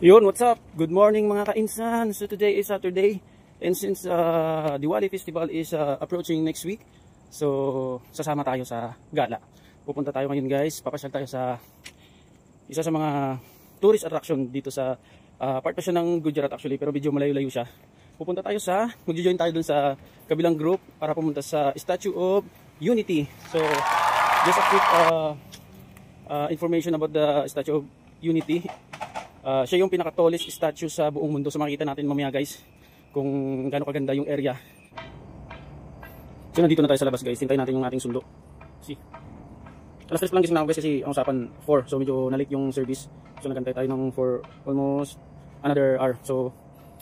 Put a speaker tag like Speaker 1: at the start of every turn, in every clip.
Speaker 1: Yun, what's up? Good morning mga kainsan. So today is Saturday, and since Diwali Festival is approaching next week, so sasama tayo sa gala. Pupunta tayo ngayon guys, papasyal tayo sa isa sa mga tourist attraction dito sa part pa siya ng Gujarat actually, pero medyo malayo-layo siya. Pupunta tayo magjo-join tayo dun sa kabilang group para pumunta sa Statue of Unity. So just a quick information about the Statue of Unity. Siya yung pinaka-tallest statue sa buong mundo. So makikita natin mamaya guys kung gaano kaganda yung area. So nandito na tayo sa labas guys. Hintayin natin yung ating sundo. See? Alas 3 lang gising na ako guys kasi ang usapan 4. So medyo na-late yung service. So nagantay tayo ng for almost another hour. So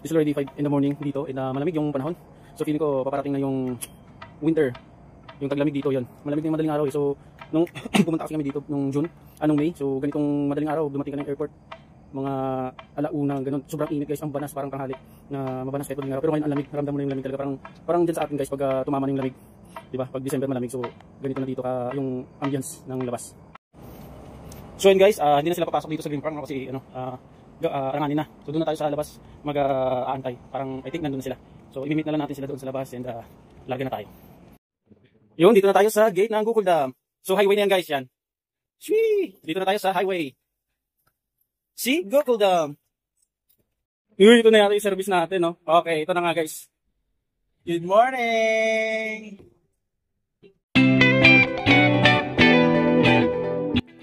Speaker 1: it's already 5 in the morning dito. Malamig yung panahon. So feeling ko paparating na yung winter. Yung taglamig dito yon. Malamig na yung madaling araw. So nung pumunta kasi kami dito nung June, May. So ganitong madaling araw dumating ka ng airport. Mga alauna, ganun. Sobrang init guys, ang banas, parang tanghali na mabanas kahit madaling araw. Pero ngayon ang lamig, naramdam mo na yung lamig talaga. Parang dyan sa atin guys, pag tumama na yung lamig. Diba? Pag December malamig, so ganito na dito yung ambience ng labas. So yun guys, hindi na sila papasok dito sa Green Park kasi aranganin na. So doon na tayo sa labas mag-aantay. Parang I think nandun na sila. So i-meet na lang natin sila doon sa labas and larga na tayo. Yun, dito na tayo sa gate ng Gokul Dam. So highway na yan guys, yan. Shwee! Dito na tayo sa highway. See? Gokul Dam. Ito na yata yung service natin, no? Okay, ito na nga guys. Good morning!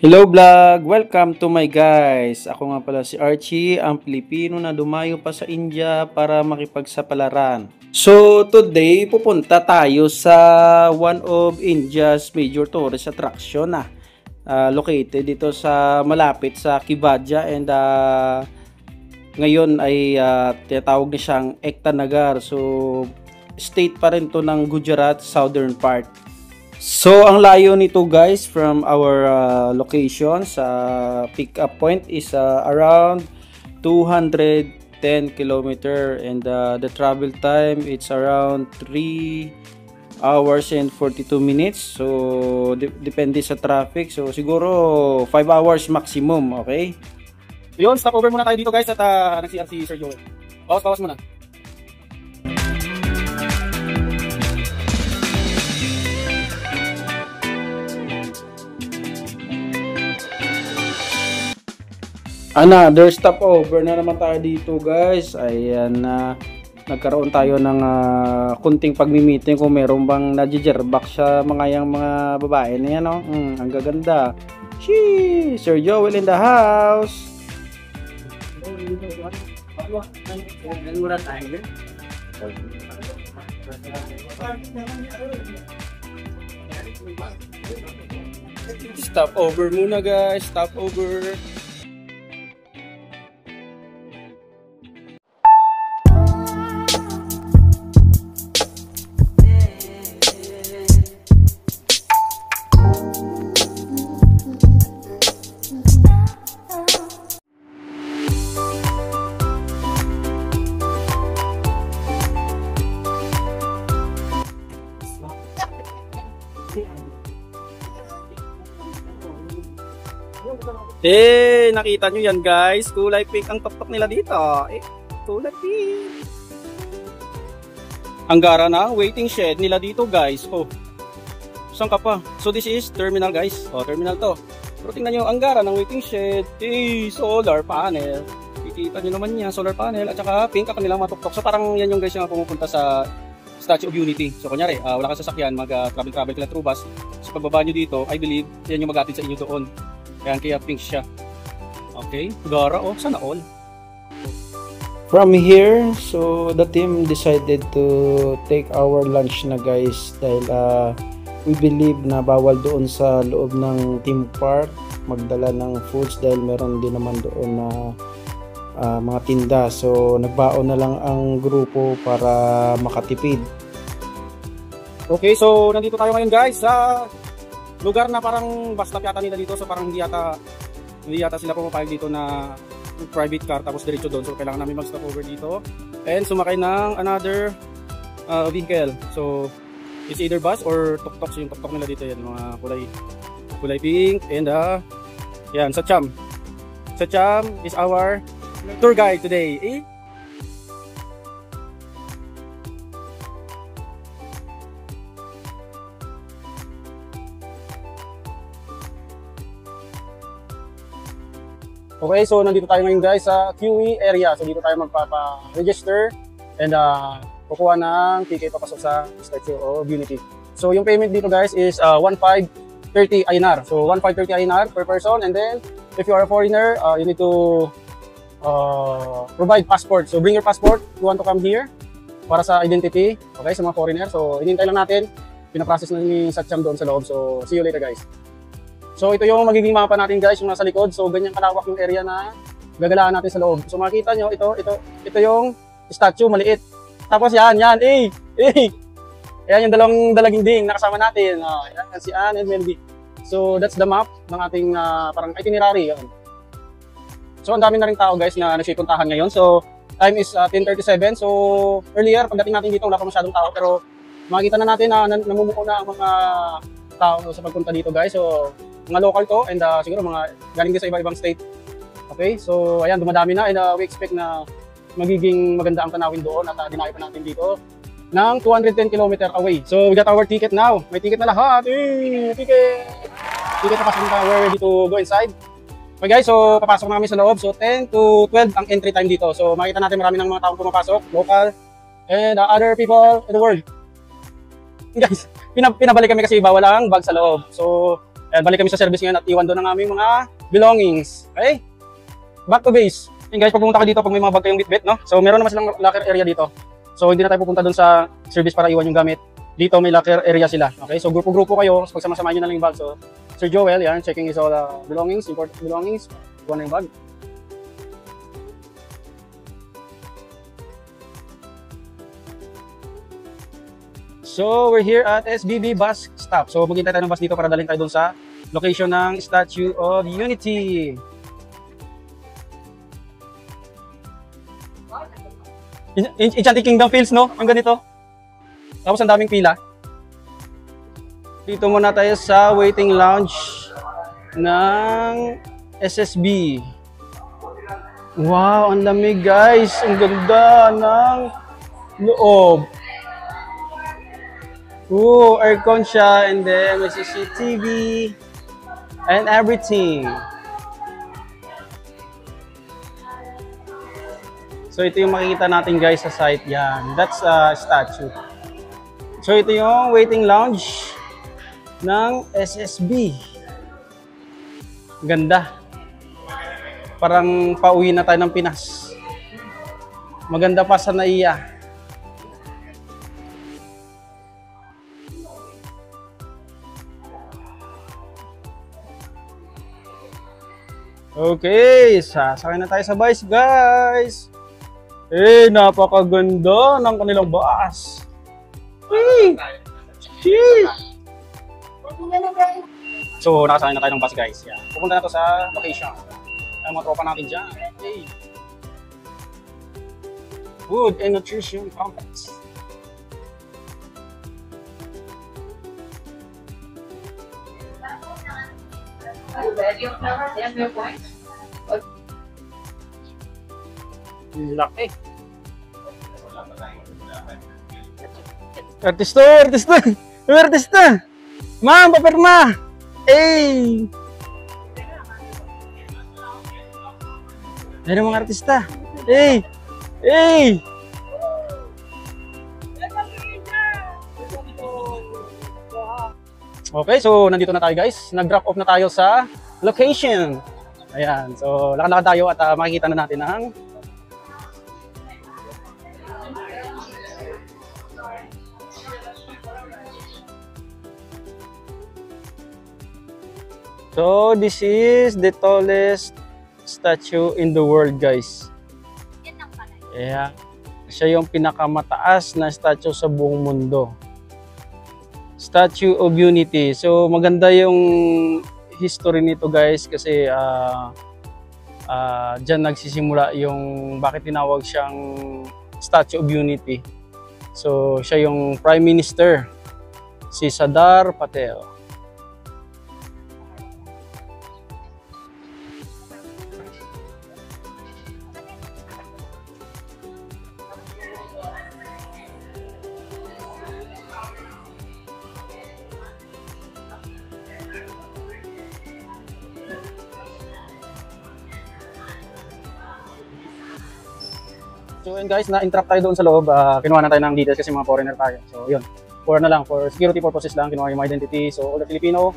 Speaker 1: Hello vlog! Welcome to my guys. Ako nga pala si Archie, ang Pilipino na dumayo pa sa India para makipagsapalaran. So today, pupunta tayo sa one of India's major tourist attraction located dito sa malapit sa Kevadia and ngayon ay tinatawag na siyang Ekta Nagar. So state pa rin to ng Gujarat, southern part. So ang layo nito guys from our location sa pick up point is around 210 kilometer and the travel time it's around 3 hours and 42 minutes. So depende sa traffic. So siguro 5 hours maximum, okay? Yun, stop over muna tayo dito guys at nag-CR si Sir Joel. Bawas muna. Another stopover na naman tayo dito guys. Ayan nagkaroon tayo ng kunting pagmi-meeting kung meron bang nadjerbak sa mga babae na yan, no? Ang gaganda. Shee! Sir Joel in the house. Stop over muna guys. Stop over. Nakita nyo yan guys, kulay pink ang tuktok nila dito. Kulay pink. Ang gara na waiting shed nila dito guys. Saan ka pa? So this is terminal guys. Terminal to. Pero tingnan nyo, ang gara ng waiting shed. Solar panel. Kikita nyo naman yan, solar panel. At saka pink ang kanilang matuktok. So parang yan yung guys yung pumupunta sa Statue of Unity. So kunyari, wala kang sasakyan, mag-travel ka through bus. So pagbaba nyo dito, I believe, yan yung mag-atid sa inyo doon. Kaya pink siya. Okay, gara sana all. From here, so the team decided to take our lunch na guys dahil we believe na bawal doon sa loob ng theme park magdala ng foods dahil meron din naman doon na mga tinda. So nagbaon na lang ang grupo para makatipid. Okay, so nandito tayo ngayon guys sa lugar na parang bus stop yata nila dito. So parang hindi yata sila pumapayag dito na private car tapos diretso doon. So kailangan namin mag-stop over dito and sumakay ng another vehicle. So it's either bus or tuk-tuk. So yung tuk-tuk nila dito yan, mga kulay pink and yan, Sacham. Sacham is our tour guide today. Okay, so nandito tayo ngayon guys sa QE area. So dito tayo magpapa-register and kukuha ng ticket papasok sa Statue of Unity. So yung payment dito guys is 1,530 INR. So 1,530 INR per person, and then if you are a foreigner, you need to provide passport. So bring your passport if you want to come here para sa identity. Okay, sa mga foreigner. So hinintay lang natin. Pinaprocess na ni Satcham doon sa loob. So see you later guys. So ito yung magiging mapa natin guys, yung nasa likod. So ganyan kalawak yung area na gagalaan natin sa loob. So makita nyo, ito yung statue, maliit. Tapos yan, ayan yung dalawang dalaginding nakasama natin. Yan, si Anne and Melody. So that's the map ng ating parang itinerary. Yan. So ang dami na rin tao guys na nagsipuntahan ngayon. So time is 10:37. So earlier, pagdating natin dito, wala pa masyadong tao. Pero makikita na natin na namumuo na ang mga tao sa pagpunta dito guys. So mga local to, and siguro mga galing din sa iba-ibang state. Okay, so ayan, dumadami na, and we expect na magiging maganda ang tanawin doon, at dinayo pa natin dito ng 210 km away. So we got our ticket now. May ticket na lahat. Ticket na pasok na, we're ready to go inside. Okay guys, so papasok na kami sa loob. So 10 to 12 ang entry time dito. So makita natin marami ng mga taong pumapasok, local and other people in the world. Guys, pinabalik kami kasi bawal ang bag sa loob. So balik kami sa service ngayon at iwan doon ang aming mga belongings. Okay? Back to base. And guys, pag pumunta ka dito, pag may mga bag kayong bitbit, no? So meron naman silang locker area dito. So hindi na tayo pupunta doon sa service para iwan yung gamit. Dito may locker area sila. Okay? So grupo-grupo kayo. So pagsama-samahin nyo na lang yung bag. So Sir Joel, yan, checking his all belongings, important belongings. Iwan na yung bag. So we're here at SBB bus stop. So maghintay tayo ng bus dito para dalhin tayo doon sa location ng Statue of Unity. Enchanted Kingdom feels, no? Ang ganito. Tapos ang daming pila. Dito muna tayo sa waiting lounge ng SSB. Wow, ang lamig guys. Ang ganda ng loob. Aircon siya, and then may CCTV and everything. So ito yung makikita natin guys sa site. Yan, that's a statue. So ito yung waiting lounge ng SSB. Ganda. Parang pauwi na tayo ng Pinas. Maganda pa sa NAIA. Okay, sasakay na tayo sa bus guys. Napakaganda ng kanilang bus. So, nakasakay na tayo ng bus guys. Yan. Pupunta na to sa location. Ang mga tropa natin dyan. Food and Nutrition Complex. Laki. Artista. Ma'am, papirma. Meron mga artista. Okay, so nandito na tayo guys. Nag-drop off na tayo sa location. Ayan, so lakad-lakad tayo at makikita na natin ang So this is the tallest statue in the world guys. Yeah. Siya yung pinakamataas na statue sa buong mundo. Statue of Unity. So maganda yung history nito guys kasi dyan nagsisimula yung bakit tinawag siyang Statue of Unity. So siya yung Prime Minister, si Sardar Patel. So yun guys, na-entrap tayo doon sa loob. Kinuha na tayo ng details kasi mga foreigner tayo. So yun, for security purposes lang, kinuha yung identity. So all the Filipino,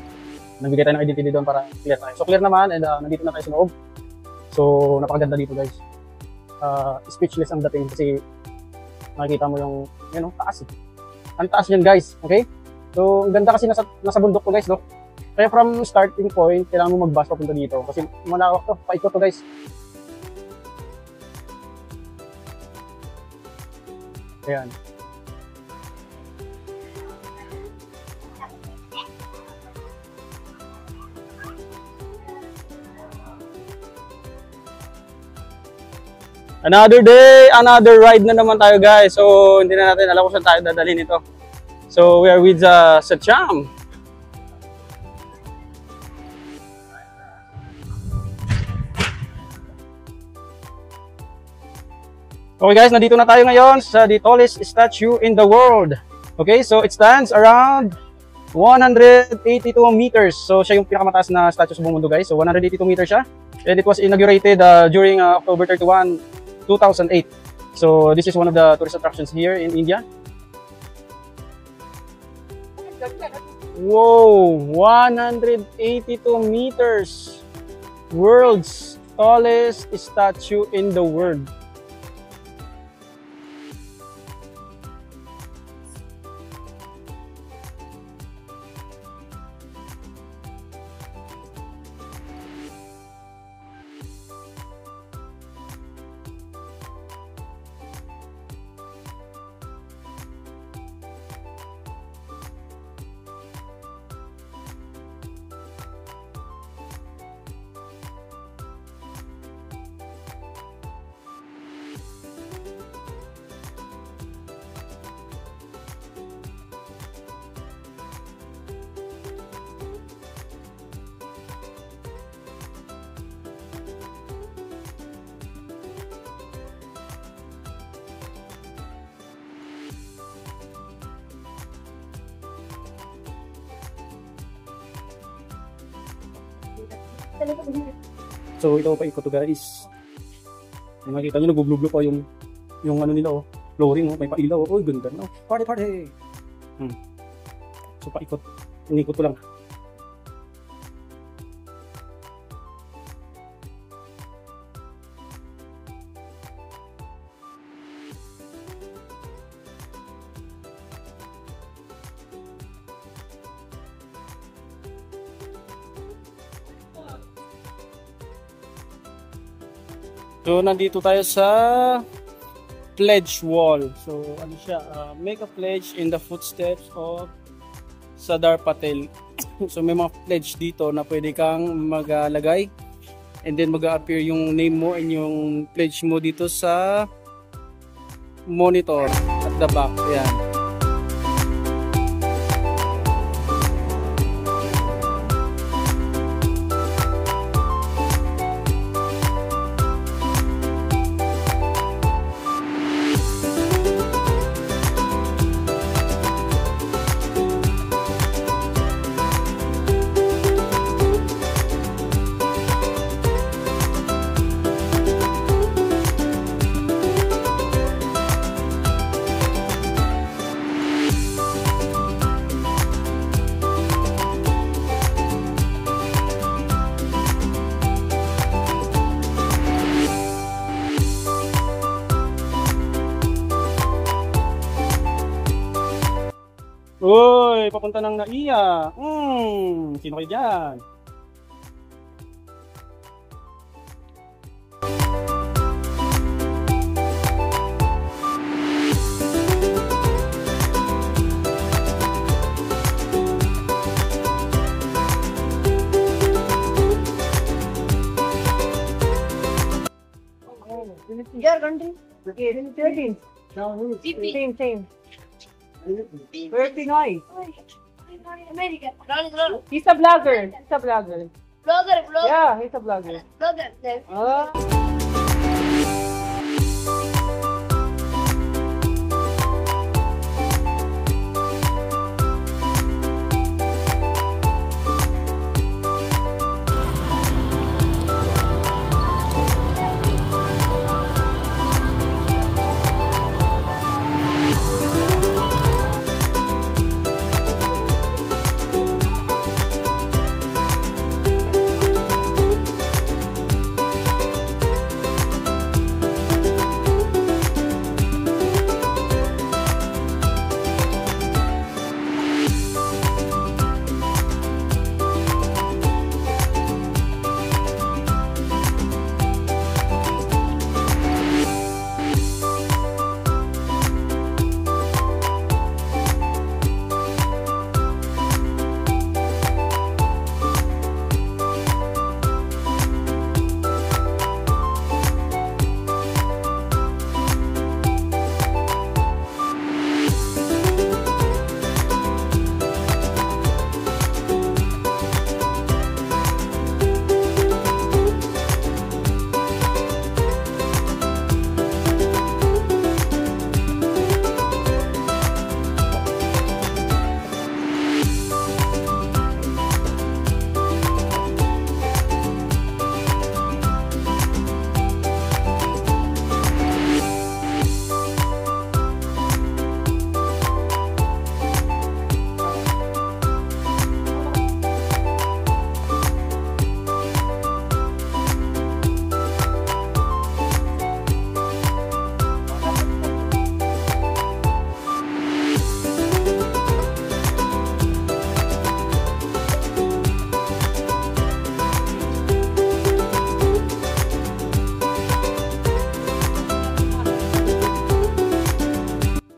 Speaker 1: nagbigay tayo ng identity doon para clear tayo. So clear naman, and nandito na tayo sa loob. So napakaganda dito guys. Speechless ang dating kasi makikita mo yung, taas. Ang taas yan guys, okay? So ang ganda kasi nasa bundok to guys, no? Kaya from starting point, kailangan mo mag-bus papunta dito kasi malawak to, paikot to guys. Ayan. Another day, another ride na naman tayo guys. So hindi na natin alam kung saan tayo dadalhin ito. So we are with Sacham. Okay guys, nandito na tayo ngayon sa the tallest statue in the world. Okay, so it stands around 182 meters. So siya yung pinakamataas na statue sa buong mundo guys. So 182 meters siya. And it was inaugurated during October 31, 2008. So this is one of the tourist attractions here in India. Whoa, 182 meters. World's tallest statue in the world. So ito pa ikot to guys. Makikita nyo nagbublublo pa yung ano nila oh. Flooring oh, may pailaw oh. Uy, ganda no. Party party. So paikot. Inikot ko lang. So, nandito tayo sa pledge wall. So, ano siya? Make a pledge in the footsteps of Sardar Patel. So, may mga pledge dito na pwede kang maglagay. And then, mag-appear yung name mo and yung pledge mo dito sa monitor at the back. Ayan. Uy, papunta ng Naiya. Sino kayo dyan?
Speaker 2: Your country? Philippines. Same. Where's Pinoy?
Speaker 3: America.
Speaker 2: He's a vlogger.
Speaker 3: Vlogger.
Speaker 2: Yeah, he's a vlogger.
Speaker 3: Vlogger.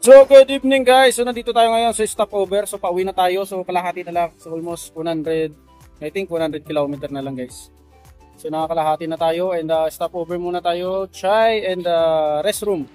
Speaker 1: So good evening guys. So nandito tayo ngayon sa stopover. So pauwi na tayo. So kalahati na lang. So almost 100, I think 100 km na lang guys. So nakakalahati na tayo and stopover muna tayo. Chai and restroom.